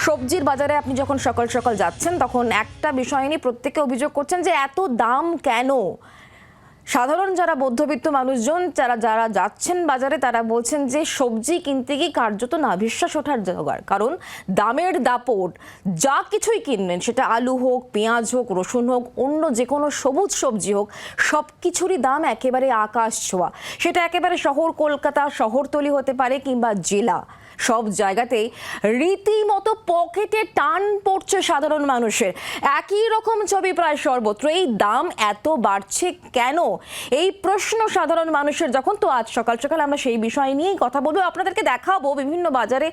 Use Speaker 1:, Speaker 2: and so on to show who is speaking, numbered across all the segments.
Speaker 1: সবজির বাজারে আপনি যখন সকাল সকাল যাচ্ছেন তখন একটা বিষয় নিয়ে প্রত্যেকে অভিযোগ করছেন যে এত দাম কেন। সাধারণ যারা মধ্যবিত্ত মানুষজন যারা যাচ্ছেন বাজারে তারা বলছেন যে সবজি কিনতে গিয়ে কার্যত নাভিশ্বাস ওঠার জোগাড়, কারণ দামের দাপট। যা কিছুই কিনবেন, সেটা আলু হোক, পেঁয়াজ হোক, রসুন হোক, অন্য যে কোনো সবুজ সবজি হোক, সব কিছুরই দাম একেবারে আকাশ ছোঁয়া। সেটা একেবারে শহর কলকাতা, শহরতলি হতে পারে কিংবা জেলা, সব জায়গাতেই রীতিমতো পকেটে টান পড়ছে সাধারণ মানুষের। একই রকম ছবি প্রায় সর্বত্র। এই দাম এত বাড়ছে কেন, এই প্রশ্ন সাধারণ মানুষের যখন, তো আজ সকাল সকাল আমরা সেই বিষয় নিয়েই কথা বলবো। আপনাদেরকে দেখাবো বিভিন্ন বাজারে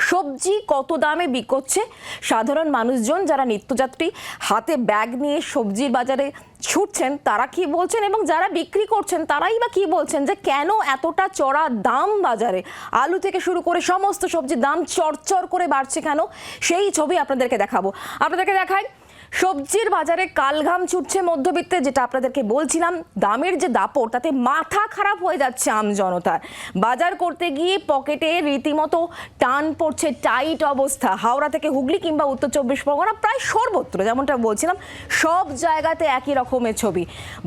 Speaker 1: সবজি কত দামে বিকোচ্ছে। সাধারণ মানুষজন যারা নিত্যযাত্রী হাতে ব্যাগ নিয়ে সবজির বাজারে ছুটছেন তারা কি বলছেন, এবং যারা বিক্রি করছেন তারাই বা কি বলছেন যে কেন এতটা চড়া দাম বাজারে। আলু থেকে শুরু করে সমস্ত সবজির দাম চড়চড় করে বাড়ছে কেন, সেই ছবি আপনাদেরকে দেখাবো। আপনাদেরকে দেখাই সবজির বাজারে কালঘাম ছুটছে মধ্যবিত্তে, যেটা আপনাদেরকে বলছিলাম। দামের যে দাপট, তাতে মাথা খারাপ হয়ে যাচ্ছে আমজনতার। বাজার করতে গিয়ে পকেটে রীতিমতো টান পড়ছে, টাইট অবস্থা। হাওড়া থেকে হুগলি কিংবা উত্তর চব্বিশ পরগনা, প্রায় সর্বত্র যেমনটা বলছিলাম, সব জায়গাতে একই রকমের ছবি।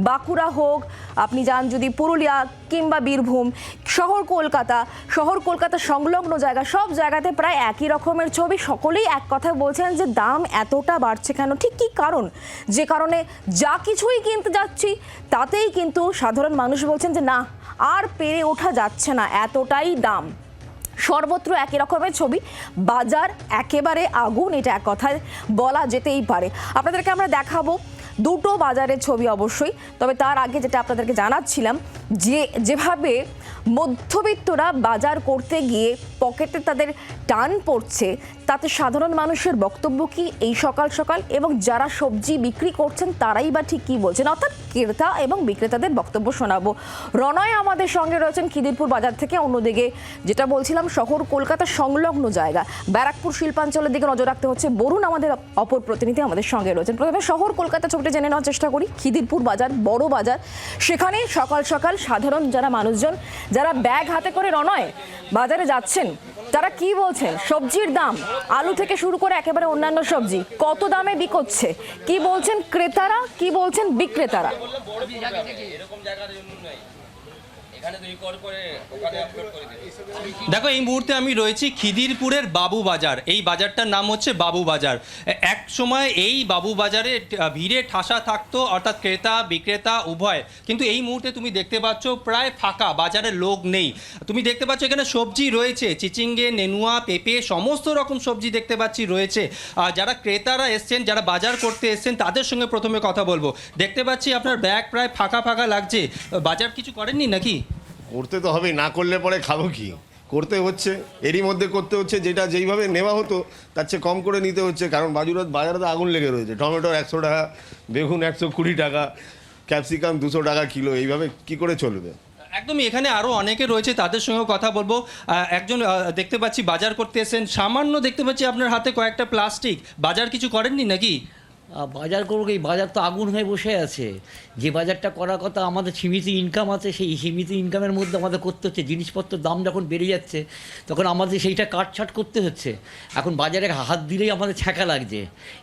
Speaker 1: বাঁকুড়া হোক, আপনি যান যদি পুরুলিয়া কিংবা বীরভূম, শহর কলকাতা সংলগ্ন জায়গা, সব জায়গাতে প্রায় একই রকমের ছবি। সকলেই এক কথা বলছেন যে দাম এতটা বাড়ছে কেন, ঠিক কী কারণ, যে কারণে যা কিছুই কিনতে যাচ্ছি তাতেই কিন্তু সাধারণ মানুষ বলছেন যে না, আর পেরে ওঠা যাচ্ছে না, এতটাই দাম। সর্বত্র একই রকমের ছবি, বাজার একেবারে আগুন, এটা এক কথায় বলা যেতেই পারে। আপনাদেরকে আমরা দেখাবো দুটো বাজারের ছবি অবশ্যই, তবে তার আগে যেটা আপনাদেরকে জানাচ্ছিলাম, যেভাবে মধ্যবিত্তরা বাজার করতে গিয়ে পকেটে তাদের টান পড়ছে, তাতে সাধারণ মানুষের বক্তব্য কি এই সকাল সকাল, এবং যারা সবজি বিক্রি করছেন তারাই বা ঠিক কী বলছেন, অর্থাৎ ক্রেতা এবং বিক্রেতাদের বক্তব্য শোনাবো। রনয় আমাদের সঙ্গে রয়েছেন খিদিরপুর বাজার থেকে। অন্যদিকে যেটা বলছিলাম, শহর কলকাতা সংলগ্ন জায়গা ব্যারাকপুর শিল্পাঞ্চলের দিকে নজর রাখতে হচ্ছে। বরুণ আমাদের অপর প্রতিনিধি আমাদের সঙ্গে রয়েছেন। প্রথমে শহর কলকাতা ছবিটা জেনে নেওয়ার চেষ্টা করি। খিদিরপুর বাজার বড় বাজার, সেখানে সকাল সকাল সাধারণ যারা মানুষজন যারা ব্যাগ হাতে করে রনয় বাজারে যাচ্ছেন, তারা কি বলছেন? সবজির দাম, আলু থেকে শুরু করে একেবারে অন্যান্য সবজি কত দামে বিকোচ্ছে, কি বলছেন ক্রেতারা, কি বলছেন বিক্রেতারা?
Speaker 2: দেখো, এই মুহূর্তে আমি রয়েছি খিদিরপুরের বাবু বাজার। এই বাজারটার নাম হচ্ছে বাবু বাজার। এক সময় এই বাবু বাজারে ভিড়ে ঠাসা থাকতো, অর্থাৎ ক্রেতা বিক্রেতা উভয়। কিন্তু এই মুহূর্তে তুমি দেখতে পাচ্ছ প্রায় ফাঁকা, বাজারে লোক নেই। তুমি দেখতে পাচ্ছ এখানে সবজি রয়েছে, চিচিঙ্গে, নেনুয়া, পেঁপে, সমস্ত রকম সবজি দেখতে পাচ্ছি রয়েছে। আর যারা ক্রেতারা এসছেন, যারা বাজার করতে এসছেন, তাদের সঙ্গে প্রথমে কথা বলবো। দেখতে পাচ্ছি আপনার ব্যাগ প্রায় ফাঁকা ফাঁকা লাগছে। বাজার কিছু করেননি নাকি?
Speaker 3: করতে তো হবেই, না করলে পরে খাবো কি, করতে হচ্ছে, এরই মধ্যে করতে হচ্ছে। যেটা যেইভাবে নেওয়া হতো তার চেয়ে কম করে নিতে হচ্ছে, কারণ বাজারে তো আগুন লেগে রয়েছে। টমেটোর 100 টাকা, বেগুন 120 টাকা, ক্যাপসিকাম 200 টাকা কিলো, এইভাবে কি করে চলবে?
Speaker 2: একদমই। এখানে আরও অনেকে রয়েছে, তাদের সঙ্গেও কথা বলবো। একজন দেখতে পাচ্ছি বাজার করতে এসেছেন, সামান্য দেখতে পাচ্ছি আপনার হাতে কয়েকটা প্লাস্টিক। বাজার কিছু করেননি নাকি?
Speaker 4: বাজার করবো, এই বাজার তো আগুন হয়ে বসে আছে। যে বাজারটা করার কথা, আমাদের সীমিত ইনকাম আছে, সেই সীমিত ইনকামের মধ্যে আমাদের করতে হচ্ছে। জিনিসপত্রের দাম যখন বেড়ে যাচ্ছে তখন আমাদের সেইটা কাটছাট করতে হচ্ছে। এখন বাজারে হাত দিলেই আমাদের ছ্যাঁকা লাগছে।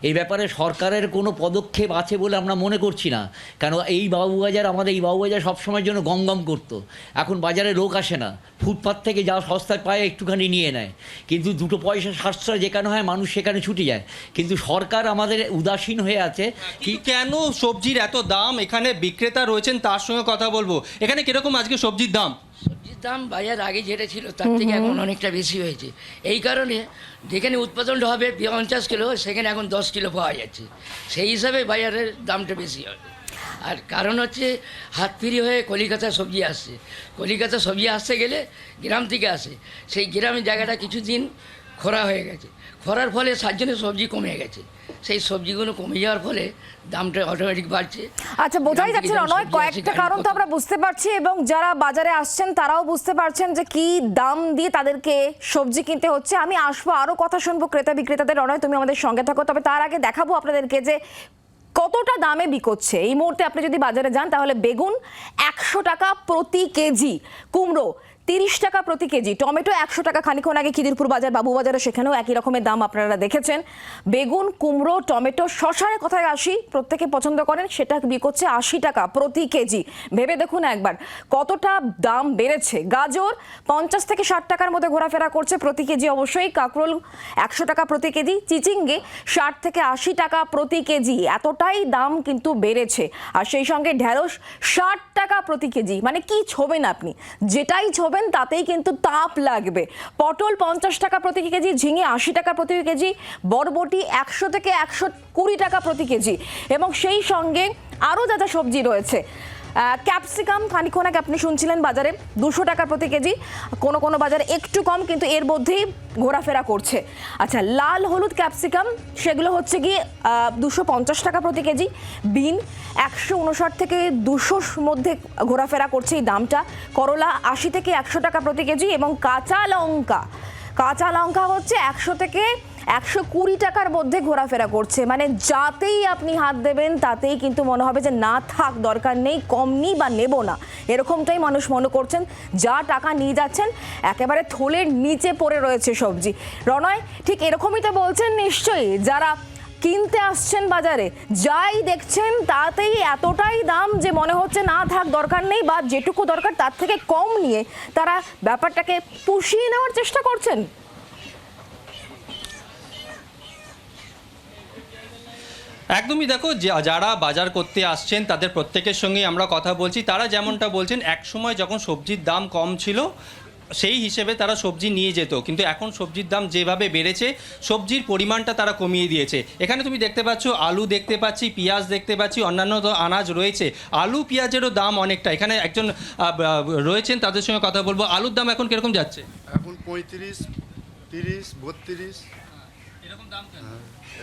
Speaker 4: এই ব্যাপারে সরকারের কোনো পদক্ষেপ আছে বলে আমরা মনে করছি না, কেন এই বাবুবাজার, আমাদের এই বাবুবাজার সবসময়ের জন্য গমগম করতো। এখন বাজারে লোক আসে না, ফুটপাথ থেকে যা সস্তায় পায় একটুখানি নিয়ে নেয়, কিন্তু দুটো পয়সা সাশ্রয় যেখানে হয় মানুষ সেখানে ছুটে যায়। কিন্তু সরকার আমাদের উদাসীন হয়ে আছে।
Speaker 2: কি কেন সবজির এত দাম? এখানে বিক্রেতা রয়েছেন, তার সঙ্গে কথা বলবো। এখানে কিরকম আজকে সবজির দাম?
Speaker 5: সবজির দাম বাজার আগে যেটা ছিল তার থেকে এখন অনেকটা বেশি হয়েছে। এই কারণে যেখানে উৎপাদনটা হবে 50 কিলো, সেখানে এখন 10 কিলো পাওয়া যাচ্ছে। সেই হিসাবে বাজারের দামটা বেশি হবে। আর কারণ হচ্ছে হাত ফ্রি হয়ে কলিকাতা সবজি আসছে। কলিকাতা সবজি আসতে গেলে গ্রাম থেকে আসে, সেই গ্রামের জায়গাটা কিছুদিন খরা হয়ে গেছে। খরার ফলে সার্জনে সবজি কমে গেছে, সেই সবজিগুলো কমে যাওয়ার ফলে দামটা অটোমেটিক বাড়ছে।
Speaker 1: আচ্ছা, বোঝাই যাচ্ছে নয়, কয়েকটা কারণ তো আমরা বুঝতে পারছি, এবং যারা বাজারে আসছেন তারাও বুঝতে পারছেন যে কি দাম দিয়ে তাদেরকে সবজি কিনতে হচ্ছে। আমি আসবো, আরও কথা শুনবো ক্রেতা বিক্রেতাদের। নয়, তুমি আমাদের সঙ্গে থাকো। তবে তার আগে দেখাবো আপনাদেরকে যে কতটা দামে বিকোচ্ছে। এই মুহূর্তে আপনি যদি বাজারে যান তাহলে বেগুন 100 টাকা প্রতি কেজি, কুমড়ো 30 টাকা প্রতি কেজি, টমেটো 100 টাকা। খানিকক্ষণ আগে খিদিরপুর বাজার, বাবুবাজারে, সেখানেও একই রকমের দাম আপনারা দেখেছেন। বেগুন, কুমড়ো, টমেটো, শশার কথায় আসি, প্রত্যেকে পছন্দ করেন, সেটা বিক্রি করছে 80 টাকা প্রতি কেজি। ভেবে দেখুন একবার কতটা দাম বেড়েছে। গাজর 50 থেকে 60 টাকার মধ্যে ঘোরাফেরা করছে প্রতি কেজি। অবশ্যই কাঁকরোল 100 টাকা প্রতি কেজি, চিচিঙ্গে 60 থেকে 80 টাকা প্রতি কেজি। এতটাই দাম কিন্তু বেড়েছে। আর সেই সঙ্গে ঢেঁড়স 60 টাকা প্রতি কেজি। মানে কি ছোবেন আপনি, যেটাই ছোবেন তাতেই কিন্তু তাপ লাগবে। পটল 50 টাকা প্রতি কেজি, ঝিঙে 80 টাকা প্রতি কেজি, বরবটি 100 থেকে 120 টাকা প্রতি কেজি। এবং সেই সঙ্গে আরও যা যা সবজি রয়েছে, ক্যাপসিকাম খানিকক্ষণ আগে আপনি শুনছিলেন বাজারে 200 টাকা প্রতি কেজি, কোনো কোনো বাজারে একটু কম, কিন্তু এর মধ্যেই ঘোরাফেরা করছে। আচ্ছা, লাল হলুদ ক্যাপসিকাম সেগুলো হচ্ছে গিয়ে 250 টাকা প্রতি কেজি। বিন 159 থেকে 200 মধ্যে ঘোরাফেরা করছে এই দামটা। করলা 80 থেকে 100 টাকা প্রতি কেজি। এবং কাঁচা লঙ্কা হচ্ছে 100 থেকে 120 টাকার মধ্যে ঘোরাফেরা করছে। মানে যাতেই আপনি হাত দেবেন তাতেই কিন্তু মনে হবে যে না থাক, দরকার নেই, কম নিই বা নেব না, এরকমটাই মানুষ মনে করছেন। যা টাকা নিয়ে যাচ্ছেন একেবারে থলের নিচে পড়ে রয়েছে সবজি। রনয়, ঠিক এরকমই তো বলছেন নিশ্চয়ই, যারা কিনতে আসছেন বাজারে, যাই দেখছেন তাতেই এতটাই দাম যে মনে হচ্ছে না থাক, দরকার নেই, বা যেটুকু দরকার তার থেকে কম নিয়ে তারা ব্যাপারটাকে পুষিয়ে নেওয়ার চেষ্টা করছেন।
Speaker 2: একদমই, দেখো যারা বাজার করতে আসছেন তাদের প্রত্যেকের সঙ্গে আমরা কথা বলছি। তারা যেমনটা বলছেন, এক সময় যখন সবজির দাম কম ছিল সেই হিসেবে তারা সবজি নিয়ে যেত, কিন্তু এখন সবজির দাম যেভাবে বেড়েছে সবজির পরিমাণটা তারা কমিয়ে দিয়েছে। এখানে তুমি দেখতে পাচ্ছ আলু দেখতে পাচ্ছি, পেঁয়াজ দেখতে পাচ্ছি, অন্যান্য তো আনাজ রয়েছে। আলু পেঁয়াজেরও দাম অনেকটা। এখানে একজন রয়েছেন, তাদের সঙ্গে কথা বলবো। আলুর দাম এখন কিরকম যাচ্ছে?
Speaker 6: এখন 35, 30, 32
Speaker 2: এরকম দাম কেন?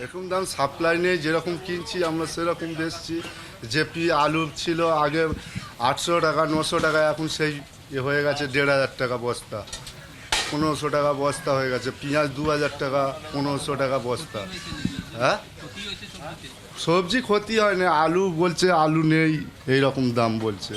Speaker 6: এরকম দাম সাপ্লাই নেই, যেরকম কিনছি আমরা সেরকম বেচছি। যে আলু ছিল আগে 800 টাকা 900 টাকা, এখন সেই হয়ে গেছে 1500 টাকা বস্তা, 1500 টাকা বস্তা হয়ে গেছে। পেঁয়াজ 2000 টাকা, 1500 টাকা বস্তা। হ্যাঁ, সবজি ক্ষতি হয় না, আলু বলছে আলু নেই, এইরকম দাম বলছে।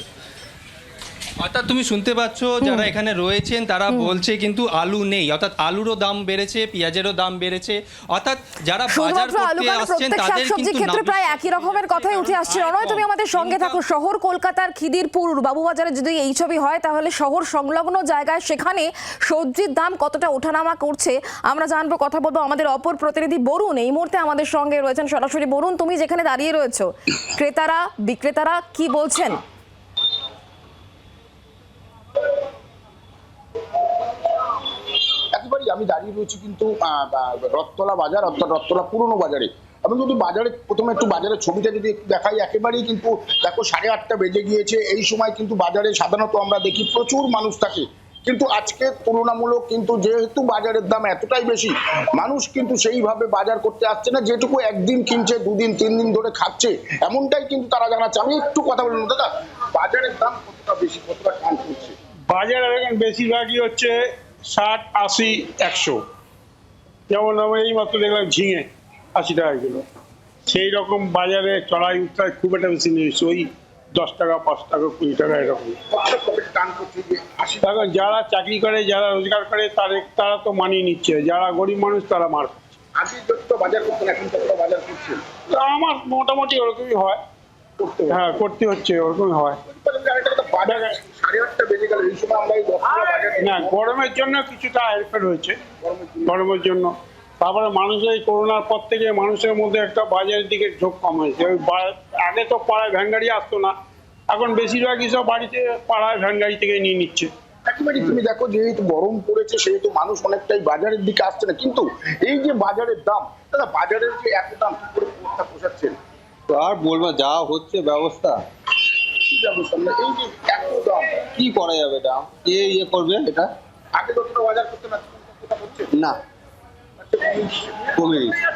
Speaker 2: অর্থাৎ তুমি শুনতে পাচ্ছ যারা এখানে রয়েছেন তারা বলছে কিন্তু আলু নেই, অর্থাৎ আলুরও দাম বেড়েছে, পেঁয়াজেরও দাম বেড়েছে। অর্থাৎ যারা বাজার করতে আসছেন তাদের কিন্তু
Speaker 1: ক্ষেত্রে প্রায় একই রকমের কথাই উঠে আসছে। রনয়, তুমি আমাদের সঙ্গে থাকো। শহর কলকাতার খিদিরপুর বাবুবাজারে যদি এই ছবি হয়, তাহলে শহর সংলগ্ন জায়গায় সেখানে সবজির দাম কতটা ওঠানামা করছে আমরা জানবো, কথা বলবো। আমাদের অপর প্রতিনিধি বরুণ এই মুহূর্তে আমাদের সঙ্গে রয়েছেন সরাসরি। বরুণ, তুমি যেখানে দাঁড়িয়ে রয়েছো, ক্রেতারা বিক্রেতারা কি বলছেন?
Speaker 7: একেবারেই আমি দাঁড়িয়ে রয়েছি কিন্তু রথতলা বাজার, অর্থাৎ রথতলা পুরনো বাজারে। আমি যদি বাজারে প্রথমে একটু বাজারের ছবিটা যদি একটু দেখাই, একেবারেই কিন্তু দেখো 8:30 বেজে গিয়েছে। এই সময় কিন্তু বাজারে সাধারণত আমরা দেখি প্রচুর মানুষ থাকে, কিন্তু আজকে তুলনামূলক কিন্তু যেহেতু বাজারের দাম এতটাই বেশি, মানুষ কিন্তু সেইভাবে বাজার করতে আসছে না। যেটুকু একদিন কিনছে, 2 দিন 3 দিন ধরে খাচ্ছে, এমনটাই কিন্তু তারা জানাচ্ছে। আমি একটু কথা বললাম, দাদা বাজারের দাম কতটা বেশি, কতটা টান করছে?
Speaker 8: বাজারে এখন বেশিরভাগই হচ্ছে 60, 80, 100। যেমন আমরা এই মাত্র দেখলাম ঝিঙে 80 টাকা কিলো। সেই রকম বাজারে চড়াই উত্তরায় খুব একটা বেশি নেই, ওই 10 টাকা, 5 টাকা, 20 টাকা এরকম। এখন যারা চাকরি করে, যারা রোজগার করে, তারা তো মানিয়ে নিচ্ছে, যারা গরিব মানুষ তারা মার খাচ্ছে।
Speaker 7: আগে যত বাজার করতেন এখন ততটা বাজার করছেন?
Speaker 8: আমার মোটামুটি ওরকমই হয়, হ্যাঁ করতে হচ্ছে, ওরকমই হয়। না, গরমের জন্য কিছুটা হেরফের হয়েছে, গরমের জন্য। তারপরে মানুষের এই করোনার পর থেকে মানুষের মধ্যে একটা বাজারের দিকে ঝোঁক কম হয়েছে। ওই আগে তো পাড়ায় ভ্যান গাড়ি আসতো না, এখন বেশিরভাগই সব বাড়িতে পাড়ায় ভ্যান গাড়ি থেকে নিয়ে নিচ্ছে।
Speaker 7: একেবারে তুমি দেখো, যেহেতু গরম পড়েছে সেহেতু মানুষ অনেকটাই বাজারের দিকে আসছে না। কিন্তু এই যে বাজারের দাম, দাদা বাজারের যে এত দাম কি করে পোষাচ্ছেন?
Speaker 9: আর বলবো, যা হচ্ছে ব্যবস্থা,
Speaker 7: কি ব্যবস্থা, এই যে এত দাম
Speaker 9: কি করা যাবে? এটা কে করবে? এটা
Speaker 7: আগে যতটা বাজার করতে
Speaker 9: না, কমে গেছে।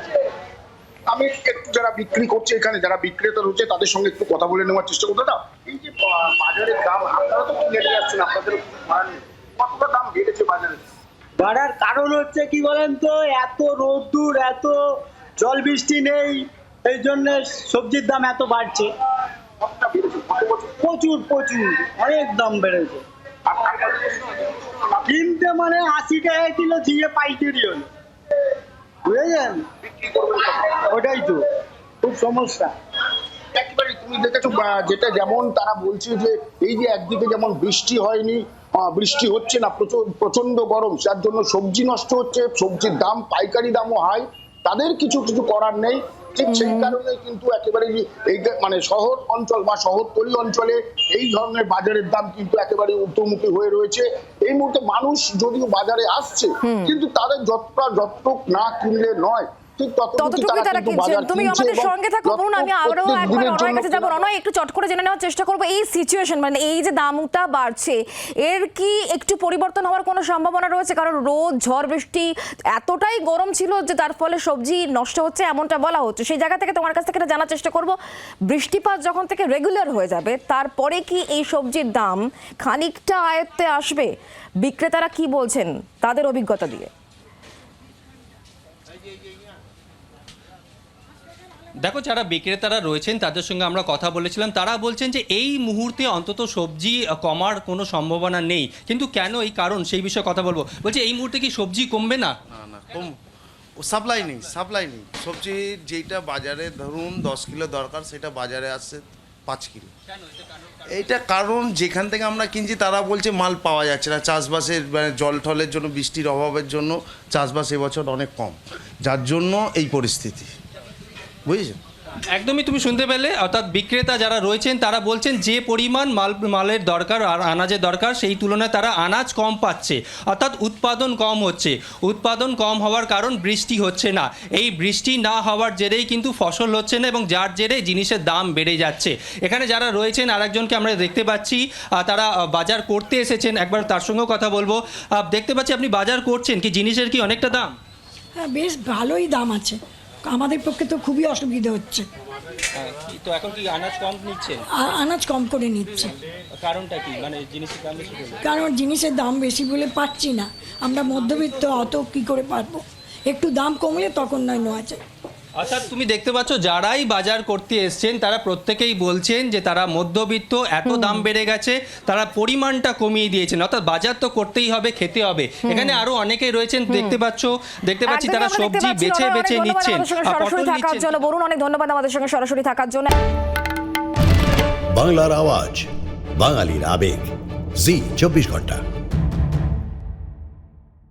Speaker 7: আমি একটু যারা বিক্রি করছে এখানে, যারা বিক্রেতা রয়েছে তাদের সঙ্গে একটু কথা বলে নেওয়ার চেষ্টা করতে। দাদা এই যে বাজারের দাম, আপনারা তো কিনে নিয়ে আসছেন, আপনাদের কতটা দাম বেড়েছে বাজারে?
Speaker 10: বাড়ার কারণ হচ্ছে কি বলেন তো, এত রোদ্দুর, এত জল বৃষ্টি নেই, এই জন্য সবজির দাম এত বাড়ছে।
Speaker 7: কতটা বেড়েছে?
Speaker 10: প্রচুর প্রচুর অনেক দাম বেড়েছে। কিনতে মানে 80 টাকা কিলো দিয়ে পাইকারি হলো, বুঝলেন? ওটাই তো খুব সমস্যা।
Speaker 7: একেবারে তুমি দেখেছো যেটা যেমন তারা বলছে যে এই যে একদিকে যেমন বৃষ্টি হয়নি, বৃষ্টি হচ্ছে না, প্রচন্ড গরম, যার জন্য সবজি নষ্ট হচ্ছে, সবজির দাম পাইকারি দামও হাই, তাদের কিছু করার নেই। ঠিক সেই কারণে কিন্তু একেবারে এই মানে শহর অঞ্চল বা শহরতলি অঞ্চলে এই ধরনের বাজারের দাম কিন্তু একেবারে ঊর্ধ্বমুখী হয়ে রয়েছে। এই মুহূর্তে মানুষ যদিও বাজারে আসছে, কিন্তু তাদের যতটুক না কিনলে নয়, ঠিক
Speaker 1: ততটুকুই তারা কিনছেন। তুমি আমাদের সঙ্গে থাকো বলুন, আমি আরো একবার অনয়ের কাছে যাবো। অনয়, একটু চট করে জেনে নেওয়ার চেষ্টা করবো এই সিচুয়েশন, মানে এই যে দামটা বাড়ছে এর কি একটু পরিবর্তন হওয়ার কোনো সম্ভাবনা রয়েছে? কারণ রোদ ঝড় বৃষ্টি এতটাই গরম ছিল যে তার ফলে সবজি নষ্ট হচ্ছে এমনটা বলা হচ্ছে। সেই জায়গা থেকে তোমার কাছ থেকে জানার চেষ্টা করবো, বৃষ্টিপাত যখন থেকে রেগুলার হয়ে যাবে তারপরে কি এই সবজির দাম খানিকটা আয়ত্তে আসবে? বিক্রেতারা কি বলছেন তাদের অভিজ্ঞতা দিয়ে?
Speaker 2: দেখো, যারা বিক্রেতারা রয়েছেন তাদের সঙ্গে আমরা কথা বলেছিলাম, তারা বলছেন যে এই মুহূর্তে অন্তত সবজি কমার কোনো সম্ভাবনা নেই। কিন্তু কেন, এই কারণ সেই বিষয়ে কথা বলবো। বলছে এই মুহূর্তে কি সবজি কমবে না?
Speaker 11: না কম, সাপ্লাই নেই সবজি যেটা বাজারে ধরুন 10 কিলো দরকার সেটা বাজারে আসছে 5 কিলো। এইটা কারণ যেখান থেকে আমরা কিনছি তারা বলছে মাল পাওয়া যাচ্ছে না, চাষবাসের মানে জল টলের জন্য, বৃষ্টির অভাবের জন্য চাষবাস এবছর অনেক কম, যার জন্য এই পরিস্থিতি, বুঝেছেন?
Speaker 2: একদমই তুমি শুনতে পেলে, অর্থাৎ বিক্রেতা যারা রয়েছেন তারা বলছেন যে পরিমাণ মালের দরকার আর আনাজের দরকার সেই তুলনায় তারা আনাজ কম পাচ্ছে, অর্থাৎ উৎপাদন কম হচ্ছে। উৎপাদন কম হওয়ার কারণ বৃষ্টি হচ্ছে না, এই বৃষ্টি না হওয়ার জেরেই কিন্তু ফসল হচ্ছে না এবং যার জেরে জিনিসের দাম বেড়ে যাচ্ছে। এখানে যারা রয়েছেন আরেকজনকে আমরা দেখতে পাচ্ছি, তারা বাজার করতে এসেছেন, একবার তার সঙ্গেও কথা বলবো। দেখতে পাচ্ছি আপনি বাজার করছেন, কি জিনিসের কি অনেকটা দাম?
Speaker 12: হ্যাঁ, বেশ ভালোই দাম আছে, আমাদের পক্ষে তো খুবই অসুবিধা হচ্ছে।
Speaker 2: তো এখন কি আনাজ কম নিচ্ছে?
Speaker 12: আনাজ কম করে নিচ্ছে।
Speaker 2: কারণটা কি, মানে জিনিসের দাম বেশি বলে?
Speaker 12: কারণ জিনিসের দাম বেশি বলে পাচ্ছি না, আমরা মধ্যবিত্ত, অত কি করে পারবো? একটু দাম কমলে তখন নয় নেওয়া যায়।
Speaker 2: অর্থাৎ তুমি দেখতে পাচ্ছ যারাই বাজার করতে এসছেন তারা প্রত্যেকেই বলছেন যে তারা মধ্যবিত্ত, এত দাম বেড়ে গেছে, তারা পরিমাণটা কমিয়ে দিয়েছেন, অর্থাৎ বাজার তো করতেই হবে, খেতে হবে। এখানে আরো অনেকেই রয়েছেন, দেখতে পাচ্ছি তারা সবজি বেছে বেছে নিচ্ছেন।
Speaker 1: সরাসরি থাকার জন্য বলুন, অনেক ধন্যবাদ আমাদের সঙ্গে সরাসরি থাকার জন্য।
Speaker 13: বাংলার আওয়াজ, বাঙালির আবেগ, জি 24 ঘন্টা।